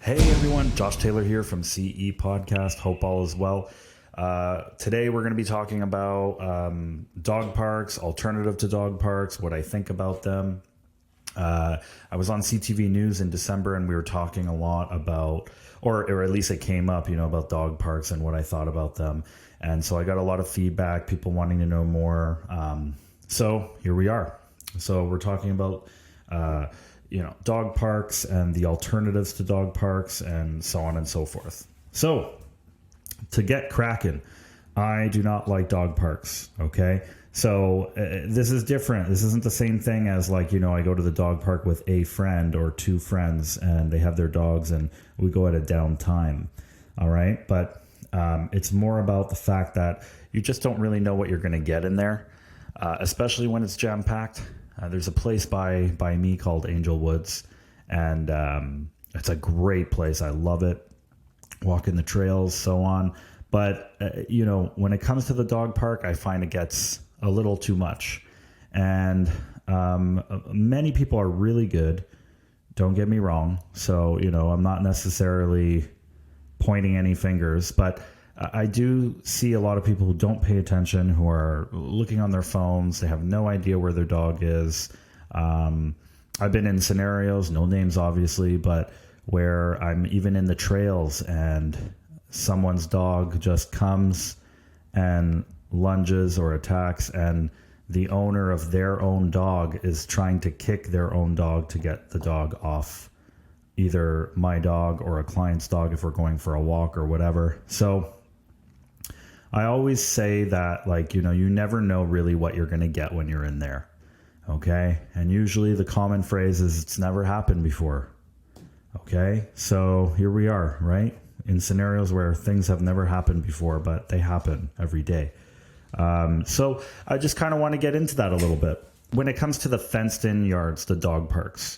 Hey everyone, Josh Taylor here from CE Podcast. Hope all is well. Today we're going to be talking about dog parks, alternative to dog parks, what I think about them. I was on CTV News in December and we were talking a lot about, or at least it came up, about dog parks and what I thought about them. And so I got a lot of feedback, people wanting to know more. So here we are. So we're talking about dog parks and the alternatives to dog parks and so on and so forth. So to get cracking, I do not like dog parks. Okay. So this is different. This isn't the same thing as I go to the dog park with a friend or two friends and they have their dogs and we go at a down time. All right. But it's more about the fact that you just don't really know what you're going to get in there, especially when it's jam packed. There's a place by me called Angel Woods, and it's a great place. I love it. Walking the trails, so on. But, when it comes to the dog park, I find it gets a little too much. And many people are really good. Don't get me wrong. So, I'm not necessarily pointing any fingers, but I do see a lot of people who don't pay attention, who are looking on their phones. They have no idea where their dog is. I've been in scenarios, no names obviously, but where I'm even in the trails and someone's dog just comes and lunges or attacks, and the owner of their own dog is trying to kick their own dog to get the dog off either my dog or a client's dog if we're going for a walk or whatever. So I always say that, you never know really what you're going to get when you're in there. Okay. And usually the common phrase is it's never happened before. Okay. So here we are, right? In scenarios where things have never happened before, but they happen every day. So I just kind of want to get into that a little bit. When it comes to the fenced in yards, the dog parks,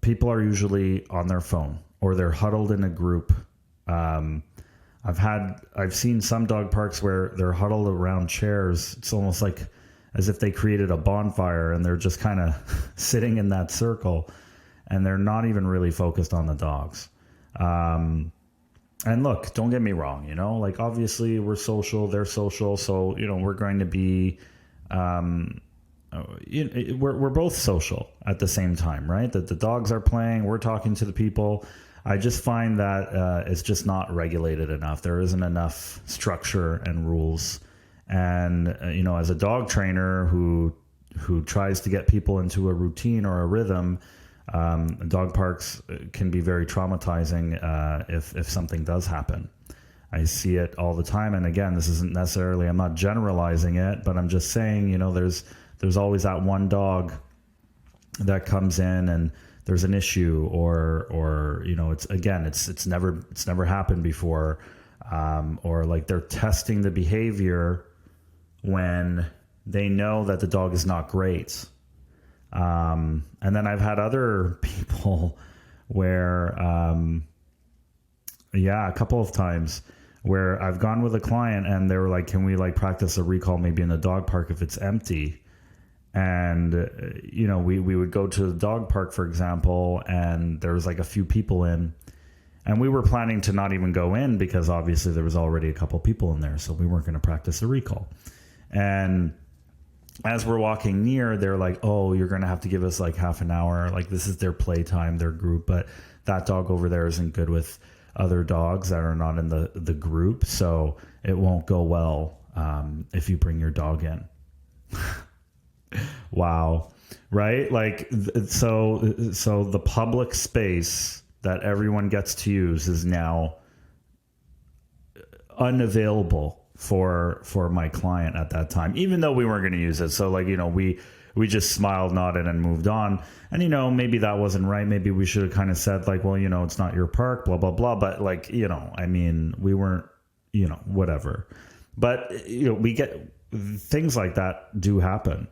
people are usually on their phone or they're huddled in a group. I've seen some dog parks where they're huddled around chairs. It's almost like as if they created a bonfire and they're just kind of sitting in that circle and they're not even really focused on the dogs. And look, don't get me wrong, obviously we're social, they're social. So, we're going to be, we're both social at the same time, right? That the dogs are playing, we're talking to the people. I just find that it's just not regulated enough. There isn't enough structure and rules. And as a dog trainer who tries to get people into a routine or a rhythm, dog parks can be very traumatizing if something does happen. I see it all the time. And again, this isn't necessarily, I'm not generalizing it, but I'm just saying, there's always that one dog that comes in and there's an issue or it's never happened before. Or they're testing the behavior when they know that the dog is not great. And then I've had other people where, a couple of times where I've gone with a client and they were like, can we practice a recall maybe in the dog park if it's empty? And, we would go to the dog park, for example, and there was a few people in, and we were planning to not even go in because obviously there was already a couple people in there. So we weren't going to practice a recall. And as we're walking near, they're like, oh, you're going to have to give us half an hour. This is their playtime, their group, but that dog over there isn't good with other dogs that are not in the group. So it won't go well if you bring your dog in. Wow. Right? So the public space that everyone gets to use is now unavailable for my client at that time, even though we weren't going to use it. So we just smiled, nodded, and moved on. And maybe that wasn't right. Maybe we should have kind of said it's not your park, blah blah blah. But we weren't, whatever. But we get things like that do happen.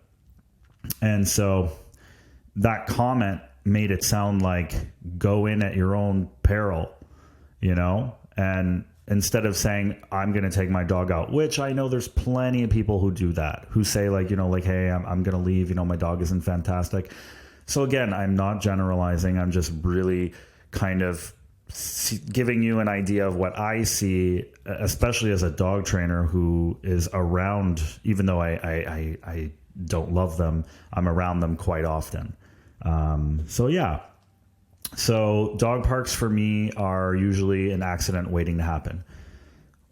And so that comment made it sound like go in at your own peril, and instead of saying, I'm going to take my dog out, which I know there's plenty of people who do that, who say hey, I'm going to leave, my dog isn't fantastic. So again, I'm not generalizing. I'm just really kind of giving you an idea of what I see, especially as a dog trainer who is around, even though I don't love them, I'm around them quite often. So yeah. So dog parks for me are usually an accident waiting to happen.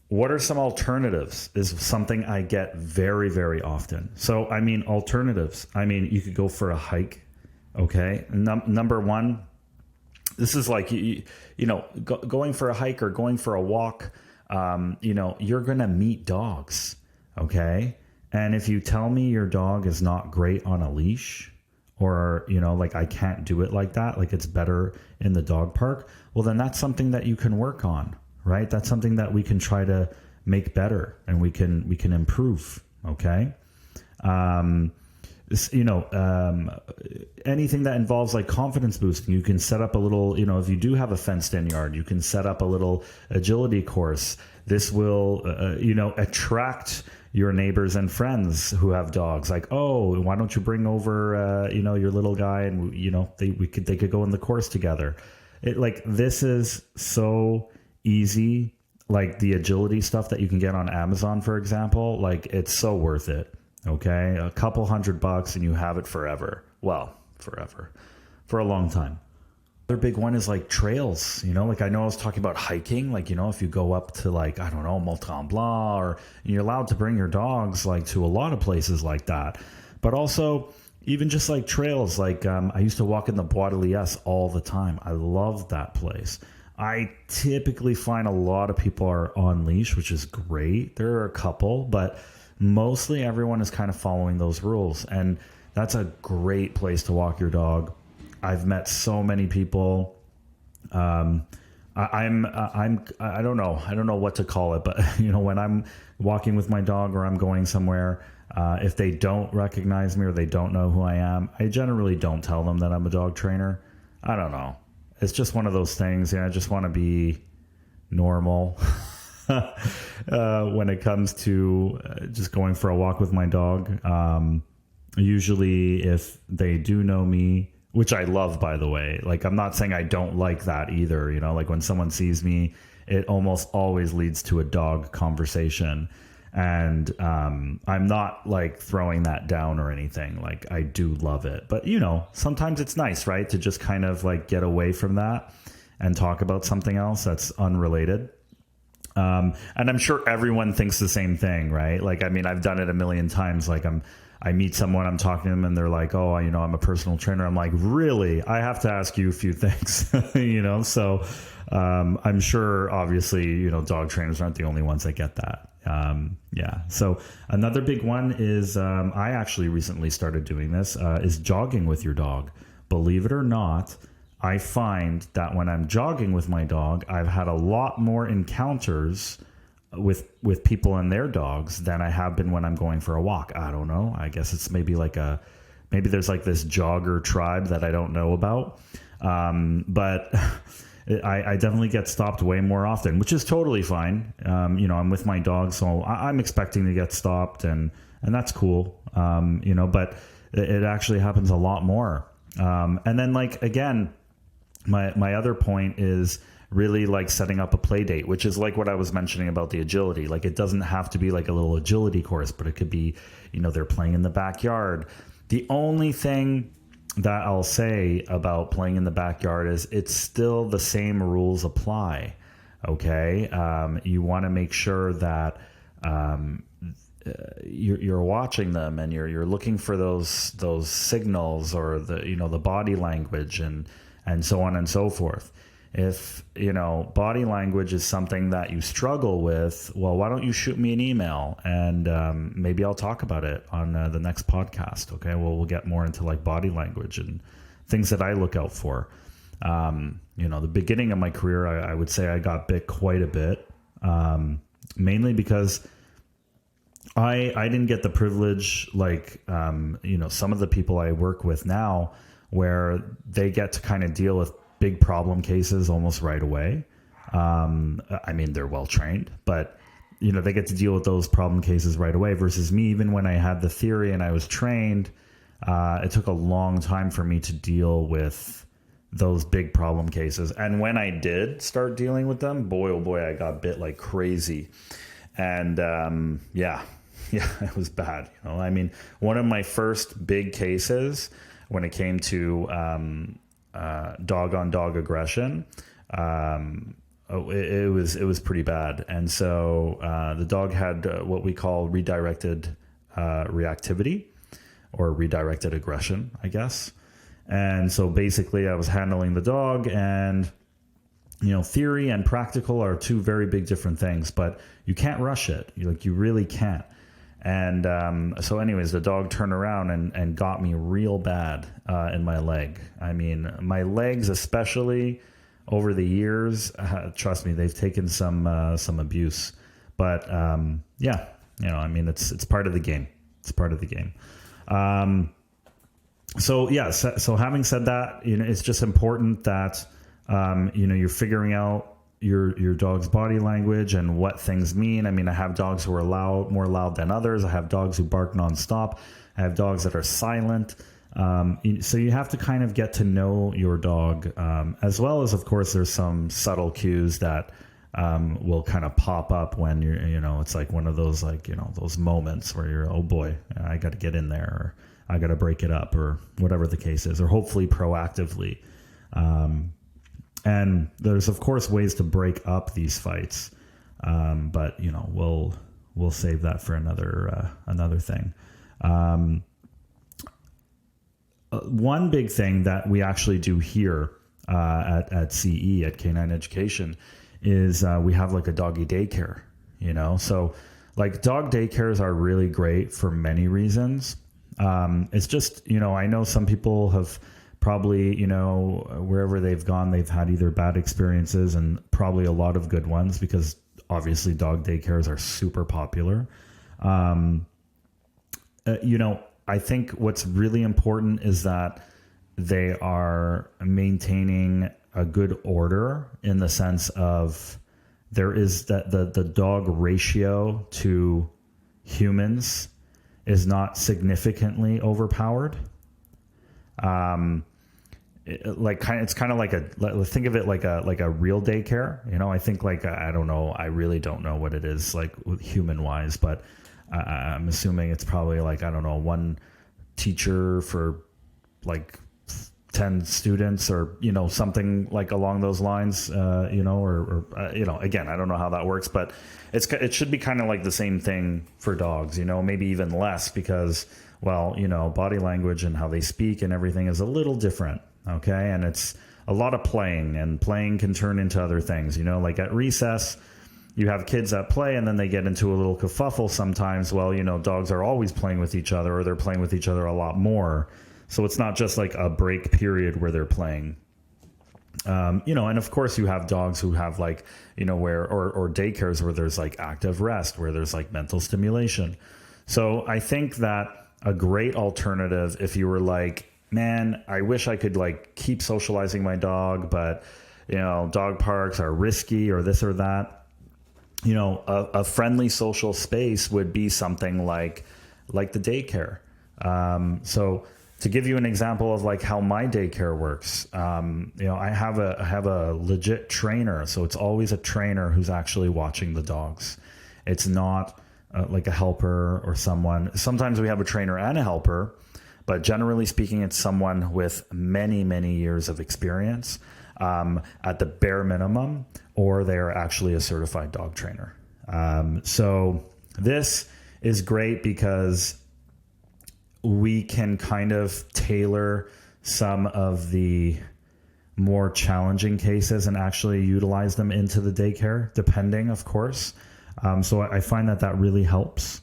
What are some alternatives is something I get very, very often. So, I mean, alternatives. I mean, you could go for a hike. Okay. Number one, this is like, going for a hike or going for a walk, you're going to meet dogs. Okay. And if you tell me your dog is not great on a leash, or, like I can't do it like that, like it's better in the dog park, well, then that's something that you can work on, right? That's something that we can try to make better and we can improve. Okay. Anything that involves like confidence boosting, you can set up a little, if you do have a fenced in yard, you can set up a little agility course. This will, attract your neighbors and friends who have dogs. Like, oh, why don't you bring over, your little guy, and they could go in the course together. This is so easy. Like the agility stuff that you can get on Amazon, for example, like it's so worth it. Okay. A couple $100 and you have it forever. Well, forever, for a long time. Another big one is like trails, like I know I was talking about hiking, like, if you go up to like, I don't know, Mont Tremblant, or you're allowed to bring your dogs like to a lot of places like that, but also even just like trails. Like, I used to walk in the Bois de Liesse all the time. I love that place. I typically find a lot of people are on leash, which is great. There are a couple, but mostly everyone is kind of following those rules. And that's a great place to walk your dog. I've met so many people. I don't know what to call it, but when I'm walking with my dog or I'm going somewhere, if they don't recognize me or they don't know who I am, I generally don't tell them that I'm a dog trainer. I don't know. It's just one of those things. I just want to be normal when it comes to just going for a walk with my dog. Usually if they do know me, which I love, by the way, like I'm not saying I don't like that either. Like when someone sees me, it almost always leads to a dog conversation. And I'm not like throwing that down or anything. Like I do love it. But, sometimes it's nice, right, to just kind of like get away from that and talk about something else that's unrelated. And I'm sure everyone thinks the same thing, right? Like, I mean, I've done it a million times. Like I meet someone, I'm talking to them and they're like, oh, I'm a personal trainer. I'm like, really? I have to ask you a few things, So I'm sure obviously, dog trainers aren't the only ones that get that. Yeah. So another big one is, I actually recently started doing this, is jogging with your dog. Believe it or not, I find that when I'm jogging with my dog, I've had a lot more encounters with people and their dogs than I have been when I'm going for a walk. I don't know. I guess it's maybe there's like this jogger tribe that I don't know about. But I definitely get stopped way more often, which is totally fine. I'm with my dog, so I'm expecting to get stopped and that's cool. But it actually happens a lot more. And then like, again, my other point is really like setting up a play date, which is like what I was mentioning about the agility. Like it doesn't have to be like a little agility course, but it could be, they're playing in the backyard. The only thing that I'll say about playing in the backyard is it's still the same rules apply. Okay. You want to make sure that, you're watching them and you're looking for those signals or the body language and so on and so forth. If, body language is something that you struggle with, well, why don't you shoot me an email and maybe I'll talk about it on the next podcast. Okay. Well, we'll get more into like body language and things that I look out for. The beginning of my career, I would say I got bit quite a bit, mainly because I didn't get the privilege like, some of the people I work with now where they get to kind of deal with big problem cases almost right away. I mean, they're well trained, but they get to deal with those problem cases right away versus me. Even when I had the theory and I was trained, it took a long time for me to deal with those big problem cases. And when I did start dealing with them, boy, oh boy, I got bit like crazy. And yeah, it was bad. I mean, one of my first big cases when it came to dog on dog aggression, it was pretty bad. And so the dog had what we call redirected reactivity, or redirected aggression, I guess. And so basically I was handling the dog, and, theory and practical are two very big different things, but you can't rush it. You really can't. And so anyways, the dog turned around and got me real bad in my leg. I mean, my legs, especially over the years, trust me, they've taken some abuse. But yeah, I mean, it's part of the game. It's part of the game. So yeah, so having said that, it's just important that you're figuring out your dog's body language and what things mean. I mean, I have dogs who are more loud than others. I have dogs who bark nonstop. I have dogs that are silent. So you have to kind of get to know your dog, as well as, of course, there's some subtle cues that will kind of pop up when it's like one of those, those moments where you're, oh boy, I got to get in there, or I got to break it up, or whatever the case is, or hopefully proactively. And there's, of course, ways to break up these fights. But we'll save that for another thing. One big thing that we actually do here at CE, at Canine Education, is we have like a doggy daycare, so like dog daycares are really great for many reasons. It's just, I know some people have probably, wherever they've gone, they've had either bad experiences and probably a lot of good ones, because obviously dog daycares are super popular. I think what's really important is that they are maintaining a good order, in the sense of there is that the dog ratio to humans is not significantly overpowered. It's kind of like think of it like a real daycare. I think I don't know. I really don't know what it is like human wise, but I'm assuming it's probably I don't know, one teacher for 10 students, or something along those lines, or again, I don't know how that works, but it should be kind of like the same thing for dogs, maybe even less, because body language and how they speak and everything is a little different. Okay. And it's a lot of playing, and playing can turn into other things, like at recess, you have kids that play and then they get into a little kerfuffle sometimes. Dogs are always playing with each other, or they're playing with each other a lot more. So it's not just like a break period where they're playing. And of course you have dogs who have or daycares where there's active rest, where there's mental stimulation. So I think that a great alternative, if you were man, I wish I could keep socializing my dog, but dog parks are risky, or this or that, a friendly social space would be something like the daycare. So to give you an example of how my daycare works, I have a legit trainer. So it's always a trainer who's actually watching the dogs. It's not like a helper or someone. Sometimes we have a trainer and a helper, but generally speaking, it's someone with many, many years of experience, at the bare minimum, or they're actually a certified dog trainer. So this is great because we can kind of tailor some of the more challenging cases and actually utilize them into the daycare, depending, of course. So I find that really helps.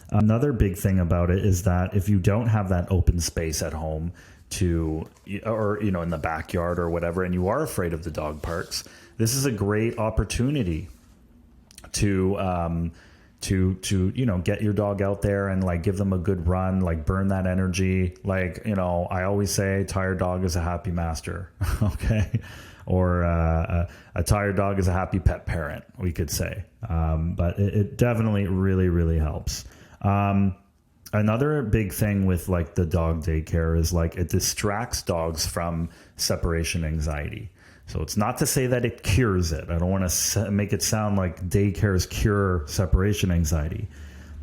Another big thing about it is that if you don't have that open space at home or in the backyard or whatever, and you are afraid of the dog parks, this is a great opportunity to get your dog out there and give them a good run, burn that energy. I always say, tired dog is a happy master. Okay. Or a tired dog is a happy pet parent, we could say. But it definitely really, really helps. Another big thing with like the dog daycare is like it distracts dogs from separation anxiety. So it's not to say that it cures it. I don't want to make it sound like daycares cure separation anxiety.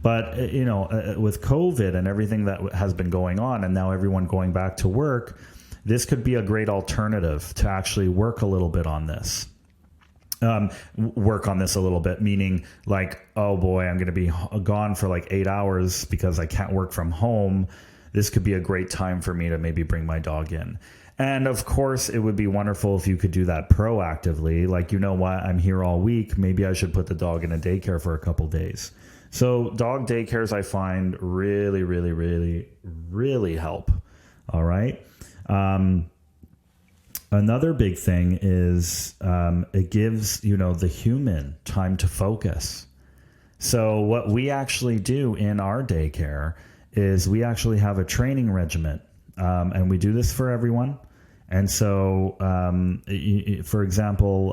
But, with COVID and everything that has been going on, and now everyone going back to work, this could be a great alternative to actually work a little bit on this. Work on this a little bit, meaning like, oh boy, I'm going to be gone for like 8 hours because I can't work from home. This could be a great time for me to maybe bring my dog in. And of course, it would be wonderful if you could do that proactively. Like, you know what, I'm here all week. Maybe I should put the dog in a daycare for a couple days. So dog daycares, I find really, really, really, really help. All right. Another big thing is it gives, the human time to focus. So what we actually do in our daycare is we actually have a training regiment, and we do this for everyone. And so, for example,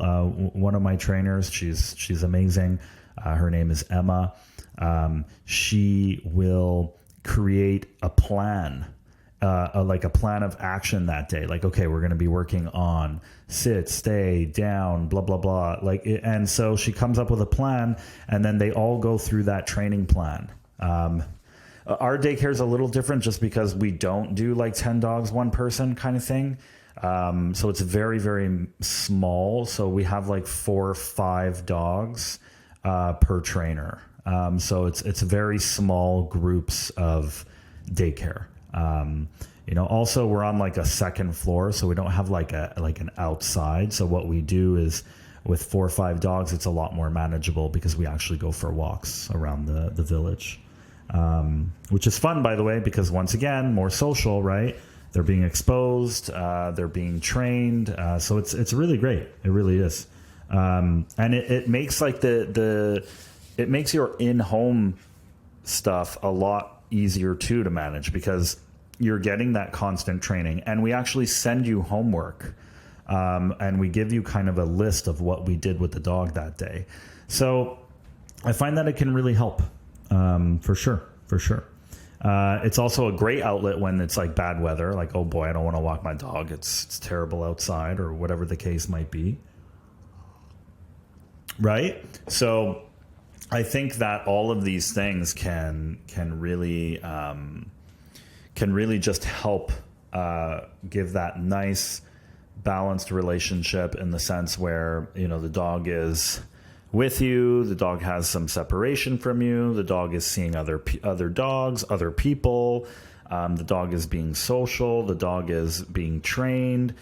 one of my trainers, she's amazing. Her name is Emma. She will create a plan. Like a plan of action that day. Like, okay, we're going to be working on sit, stay, down, blah, blah, blah. And so she comes up with a plan, and then they all go through that training plan. Our daycare is a little different just because we don't do like 10 dogs, one person kind of thing. So it's very, very small. So we have like 4 or 5 dogs per trainer. So it's very small groups of daycare. Also we're on like a second floor, so we don't have like an outside. So what we do is with 4 or 5 dogs, it's a lot more manageable because we actually go for walks around the village, which is fun, by the way, because once again, more social, right? They're being exposed, they're being trained. So it's really great. It really is. And it makes like it makes your in-home stuff a lot easier too to manage because you're getting that constant training, and we actually send you homework, and we give you kind of a list of what we did with the dog that day. So I find that it can really help, for sure. It's also a great outlet when it's like bad weather, like, oh boy, I don't want to walk my dog, it's terrible outside, or whatever the case might be, right? So I think that all of these things can really just help give that nice balanced relationship, in the sense where the dog is with you, the dog has some separation from you, the dog is seeing other dogs, other people, the dog is being social, the dog is being trained.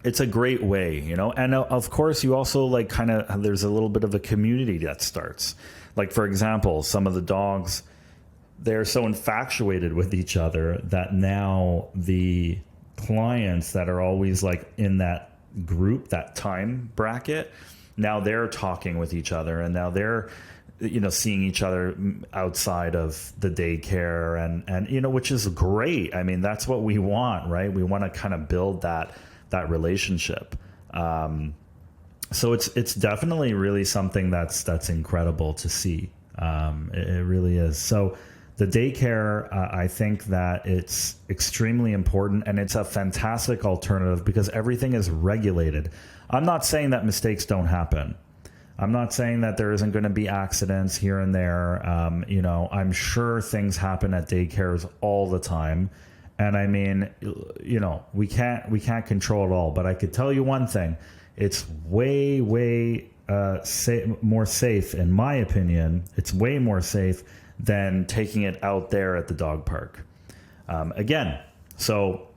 It's a great way, and of course you also like there's a little bit of a community that starts. Like, for example, some of the dogs, they're so infatuated with each other that now the clients that are always like in that group, that time bracket, now they're talking with each other, and now they're seeing each other outside of the daycare, and which is great. I mean, that's what we want, right? We want to kind of build that relationship. So it's definitely really something that's incredible to see. It really is. So the daycare, I think that it's extremely important, and it's a fantastic alternative because everything is regulated. I'm not saying that mistakes don't happen. I'm not saying that there isn't going to be accidents here and there. I'm sure things happen at daycares all the time. And I mean, we can't control it all, but I could tell you one thing: it's way more safe, in my opinion. It's way more safe than taking it out there at the dog park. Again, so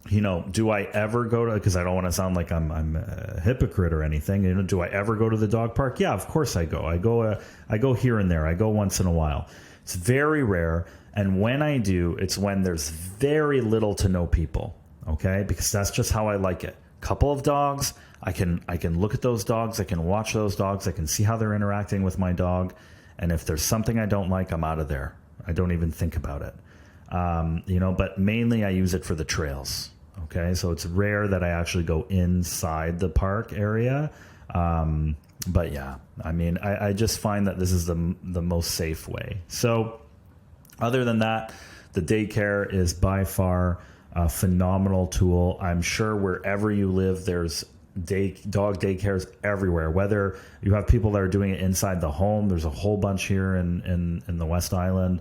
do I ever go to? Because I don't want to sound like I'm a hypocrite or anything. Do I ever go to the dog park? Yeah, of course I go. I go here and there. I go once in a while. It's very rare. And when I do, it's when there's very little to no people, okay? Because that's just how I like it. Couple of dogs, I can look at those dogs, I can watch those dogs, I can see how they're interacting with my dog, and if there's something I don't like, I'm out of there. I don't even think about it. But mainly I use it for the trails, okay? So it's rare that I actually go inside the park area. But yeah, I mean, I just find that this is the most safe way. So other than that, the daycare is by far a phenomenal tool. I'm sure wherever you live, there's dog daycares everywhere. Whether you have people that are doing it inside the home, there's a whole bunch here in the West Island.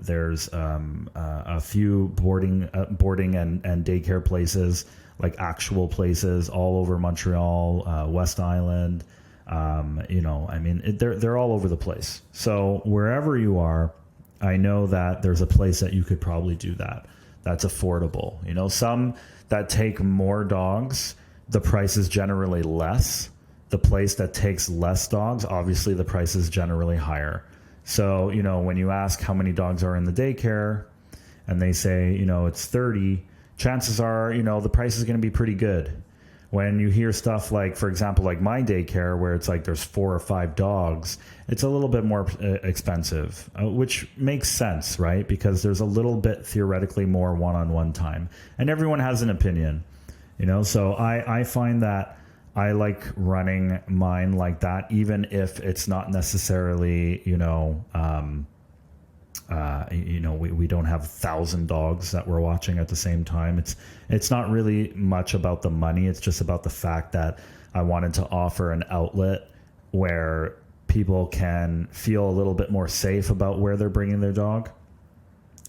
There's a few boarding and daycare places, like actual places all over Montreal, West Island. I mean, they're all over the place. So wherever you are, I know that there's a place that you could probably do that. That's affordable. Some that take more dogs, the price is generally less. The place that takes less dogs, obviously the price is generally higher. So, when you ask how many dogs are in the daycare and they say, it's 30, chances are, the price is going to be pretty good. When you hear stuff like, for example, like my daycare, where it's like there's 4 or 5 dogs, it's a little bit more expensive, which makes sense, right? Because there's a little bit theoretically more one-on-one time, and everyone has an opinion, So I find that I like running mine like that, even if it's not necessarily, we don't have 1,000 dogs that we're watching at the same time. It's not really much about the money. It's just about the fact that I wanted to offer an outlet where people can feel a little bit more safe about where they're bringing their dog.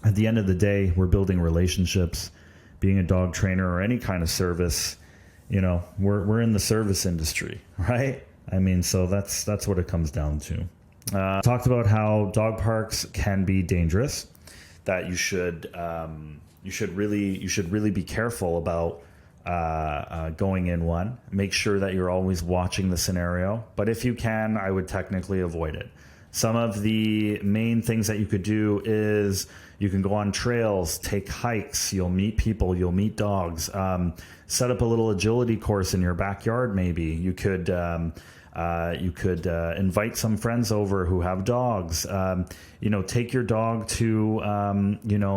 At the end of the day, we're building relationships. Being a dog trainer or any kind of service, we're in the service industry, right? I mean, so that's what it comes down to. Talked about how dog parks can be dangerous, that you should really be careful about going in one. Make sure that you're always watching the scenario, but if you can, I would technically avoid it. Some of the main things that you could do is you can go on trails, take hikes, you'll meet people, you'll meet dogs, set up a little agility course in your backyard. Maybe you could invite some friends over who have dogs. Take your dog to,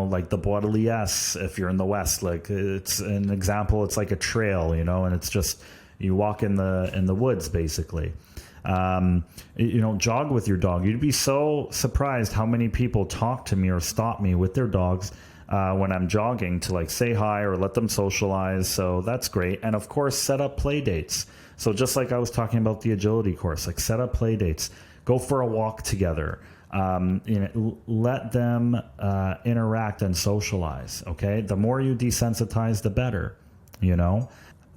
like the Bois de Liesse, if you're in the West. Like, it's an example. It's like a trail, and it's just you walk in the woods basically. Jog with your dog. You'd be so surprised how many people talk to me or stop me with their dogs when I'm jogging to like say hi or let them socialize. So that's great. And of course, set up play dates. So just like I was talking about the agility course, like set up play dates, go for a walk together, let them interact and socialize. Okay. The more you desensitize, the better,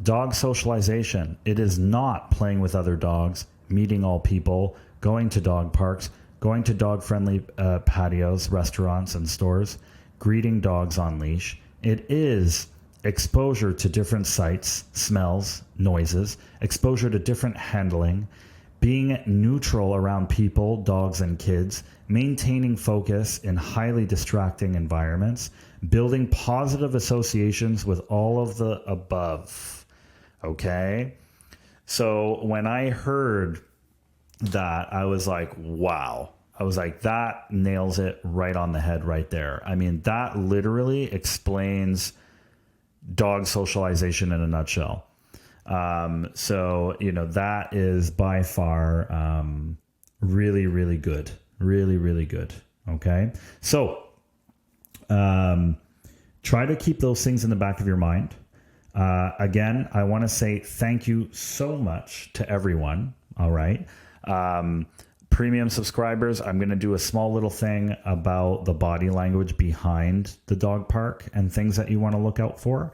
Dog socialization. It is not playing with other dogs, meeting all people, going to dog parks, going to dog-friendly patios, restaurants, and stores, greeting dogs on leash. It is exposure to different sights, smells, noises, exposure to different handling, being neutral around people, dogs, and kids, maintaining focus in highly distracting environments, building positive associations with all of the above. Okay? So when I heard that, I was like, wow. I was like, that nails it right on the head right there. I mean, that literally explains dog socialization in a nutshell. So, that is by far really, really good. Really, really good. Okay? So, try to keep those things in the back of your mind. Again, I want to say thank you so much to everyone. All right. Premium subscribers, I'm going to do a small little thing about the body language behind the dog park and things that you want to look out for.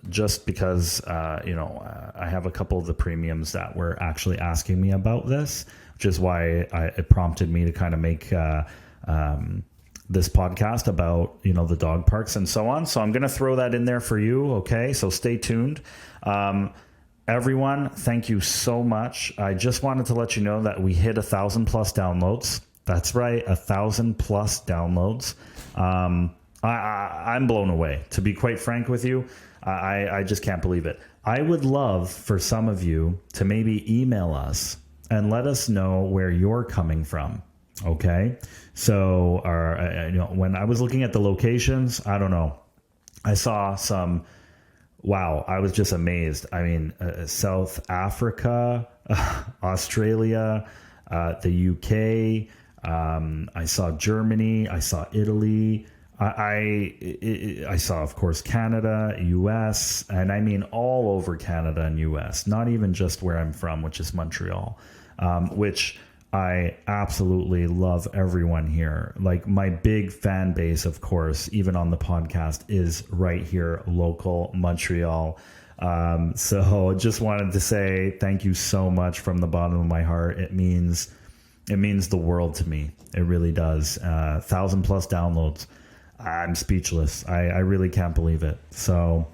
Just because, I have a couple of the premiums that were actually asking me about this, which is why it prompted me to kind of make this podcast about, the dog parks and so on. So I'm going to throw that in there for you. Okay. So stay tuned. Everyone, thank you so much. I just wanted to let you know that we hit 1,000+ downloads. That's right. 1,000+ downloads. I'm blown away, to be quite frank with you. I just can't believe it. I would love for some of you to maybe email us and let us know where you're coming from. Okay. So, when I was looking at the locations, I don't know, I saw some wow, I was just amazed. I mean, South Africa, Australia, the UK. I saw Germany. I saw Italy. I saw, of course, Canada, US, and I mean all over Canada and US, not even just where I'm from, which is Montreal, which I absolutely love everyone here. Like my big fan base, of course, even on the podcast, is right here, local Montreal. So just wanted to say thank you so much from the bottom of my heart. It means the world to me. It really does. 1,000+ downloads. I'm speechless. I really can't believe it. So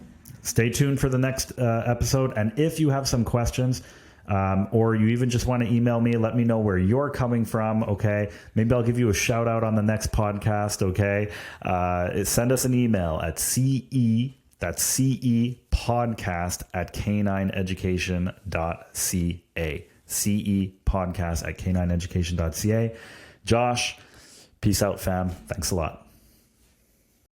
stay tuned for the next episode. And if you have some questions, or you even just want to email me, let me know where you're coming from. Okay. Maybe I'll give you a shout out on the next podcast. Okay. Send us an email at that's CE podcast at canineeducation.ca. CE podcast at canineeducation.ca. Josh, peace out, fam. Thanks a lot.